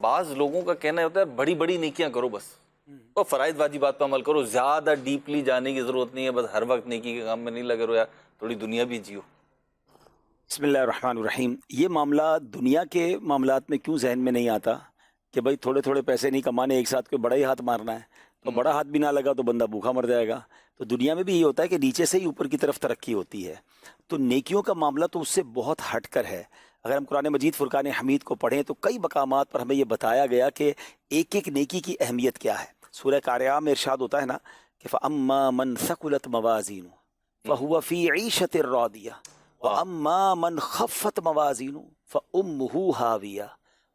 بعض لوگوں کا کہنا ہوتا ہے بڑی بڑی نیکیاں کرو بس، اور فرائض واجبات پہ عمل کرو، زیادہ ڈیپلی جانے کی ضرورت نہیں ہے، بس ہر وقت نیکی کے کام میں نہیں لگے رہو، یار تھوڑی دنیا بھی جیو۔ بسم اللہ الرحمن الرحیم۔ یہ معاملہ دنیا کے معاملات میں کیوں ذہن میں نہیں آتا کہ بھائی تھوڑے تھوڑے پیسے نہیں کمانے، ایک ساتھ کوئی بڑا ہی ہاتھ مارنا ہے، تو بڑا ہاتھ بھی نہ لگا تو بندہ بھوکا مر جائے گا۔ تو دنیا میں بھی یہ ہوتا ہے کہ نیچے سے ہی اوپر کی طرف ترقی ہوتی ہے، تو نیکیوں کا معاملہ تو اس سے بہت ہٹ کر ہے۔ اگر ہم قرآن مجید فرقان حمید کو پڑھیں تو کئی مقامات پر ہمیں یہ بتایا گیا کہ ایک ایک نیکی کی اہمیت کیا ہے۔ سورہ قاریہ میں ارشاد ہوتا ہے نا کہ فَأَمَّا مَنْ ثَقُلَتْ مَوَازِينُهُ فَهُوَ فِي عِيشَةٍ رَاضِيَةٍ وَأَمَّا مَنْ خَفَّتْ مَوَازِينُهُ فَأُمُّهُ هَاوِيَةٌ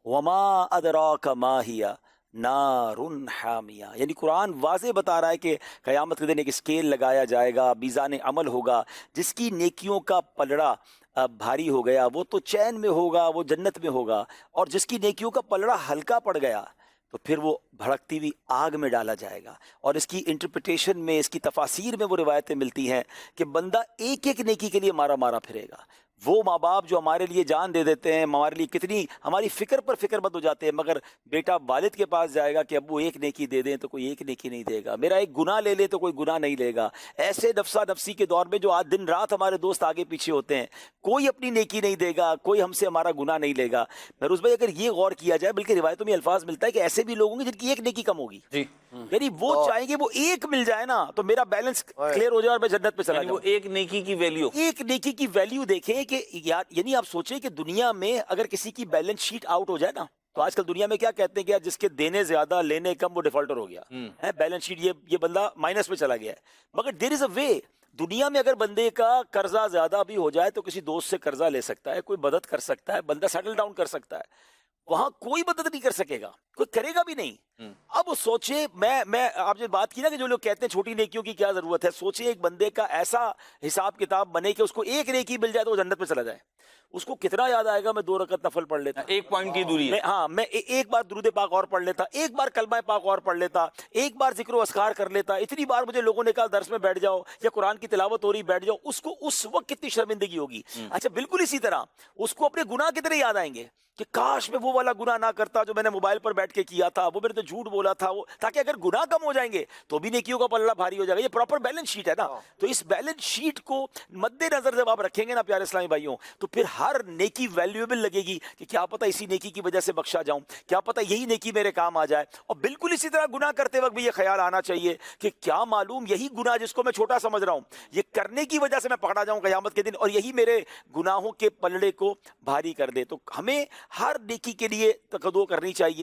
وَمَا أَدْرَاكَ مَا هِيَ نارٌ حامیہ۔ یعنی قرآن واضح بتا رہا ہے کہ قیامت کے دن ایک اسکیل لگایا جائے گا، میزان عمل ہوگا، جس کی نیکیوں کا پلڑا بھاری ہو گیا وہ تو چین میں ہوگا، وہ جنت میں ہوگا، اور جس کی نیکیوں کا پلڑا ہلکا پڑ گیا تو پھر وہ بھڑکتی ہوئی آگ میں ڈالا جائے گا۔ اور اس کی انٹرپریٹیشن میں، اس کی تفاسیر میں وہ روایتیں ملتی ہیں کہ بندہ ایک ایک نیکی کے لیے مارا مارا پھرے گا۔ وہ ماں باپ جو ہمارے لیے جان دے دیتے ہیں، ہمارے لیے کتنی ہماری فکر پر فکر مند ہو جاتے ہیں، مگر بیٹا والد کے پاس جائے گا کہ ابو ایک نیکی دے دیں تو کوئی ایک نیکی نہیں دے گا، میرا ایک گناہ لے لے تو کوئی گناہ نہیں لے گا۔ ایسے نفسا نفسی کے دور میں جو آج دن رات ہمارے دوست آگے پیچھے ہوتے ہیں، کوئی اپنی نیکی نہیں دے گا، کوئی ہم سے ہمارا گناہ نہیں لے گا۔ مہروز بھائی اگر یہ غور کیا جائے، بلکہ روایتوں میں الفاظ ملتا ہے کہ ایسے بھی لوگ ہوں گے جن کی ایک نیکی کم ہوگی، جی، یعنی وہ چاہیں گے وہ ایک مل جائے نا تو میرا بیلنس کلیئر ہو جائے اور میں جنت پہ چلا یعنی جاؤں۔ وہ ایک نیکی کی ویلیو، ایک نیکی کی ویلیو دیکھیں کہ یار، یعنی آپ سوچیں کہ دنیا میں اگر کسی کی بیلنس شیٹ آؤٹ ہو جائے نا، تو آج کل دنیا میں کیا کہتے ہیں کہ یار جس کے دینے زیادہ لینے کم وہ ڈیفالٹر ہو گیا ہے، بیلنس شیٹ یہ بندہ مائنس میں چلا گیا ہے۔ مگر دیر از اے وے، دنیا میں اگر بندے کا قرضہ زیادہ بھی ہو جائے تو کسی دوست سے قرضہ لے سکتا ہے، کوئی مدد کر سکتا ہے، بندہ سیٹل ڈاؤن کر سکتا ہے۔ وہاں کوئی مدد نہیں کر سکے گا، کوئی کرے گا بھی نہیں۔ اب سوچے، میں آپ نے بات کی نا کہ جو لوگ کہتے ہیں چھوٹی نیکیوں کی کیا ضرورت ہے، سوچے ایک بندے کا ایسا حساب کتاب بنے کہ اس کو ایک نیکی مل جائے تو وہ جنت میں چلا جائے، اس کو کتنا یاد آئے گا میں 2 رکعت نفل پڑھ لیتا، ایک پوائنٹ کی دوری ہے، میں ایک بار درود پاک اور پڑھ لیتا، ایک بار کلمہ پاک اور پڑھ لیتا، ایک بار ذکر و اذکار کر لیتا۔ اتنی بار مجھے لوگوں نے کہا درس میں بیٹھ جاؤ یا قرآن کی تلاوت ہو رہی بیٹھ جاؤ، اس کو اس وقت کتنی شرمندگی ہوگی۔ اچھا بالکل اسی طرح اس کو اپنے گناہ کتنے یاد آئیں گے کہ کاش میں وہ والا گناہ نہ کرتا جو میں نے موبائل پر بیٹھ کے کیا تھا، وہ میں نے تو جھوٹ بولا تھا، وہ تاکہ اگر گناہ کم ہو جائیں گے تو بھی نیکیوں کا پلڑا بھاری ہو جائے گا۔ یہ پراپر بیلنس شیٹ ہے نا، تو اس بیلنس شیٹ کو مد نظر جب آپ رکھیں گے نا پیارے اسلامی بھائیوں، تو پھر ہر نیکی ویلیویبل لگے گی کہ کیا پتہ اسی نیکی کی وجہ سے بخشا جاؤں، کیا پتہ یہی نیکی میرے کام آ جائے۔ اور بالکل اسی طرح گناہ کرتے وقت بھی یہ خیال آنا چاہیے کہ کیا معلوم یہی گناہ جس کو میں چھوٹا سمجھ رہا ہوں، یہ کرنے کی وجہ سے میں پکڑا جاؤں قیامت کے دن اور یہی میرے گناہوں کے پلڑے کو بھاری کر دے۔ تو ہمیں ہر نیکی کے لیے تقدو کرنی چاہیے۔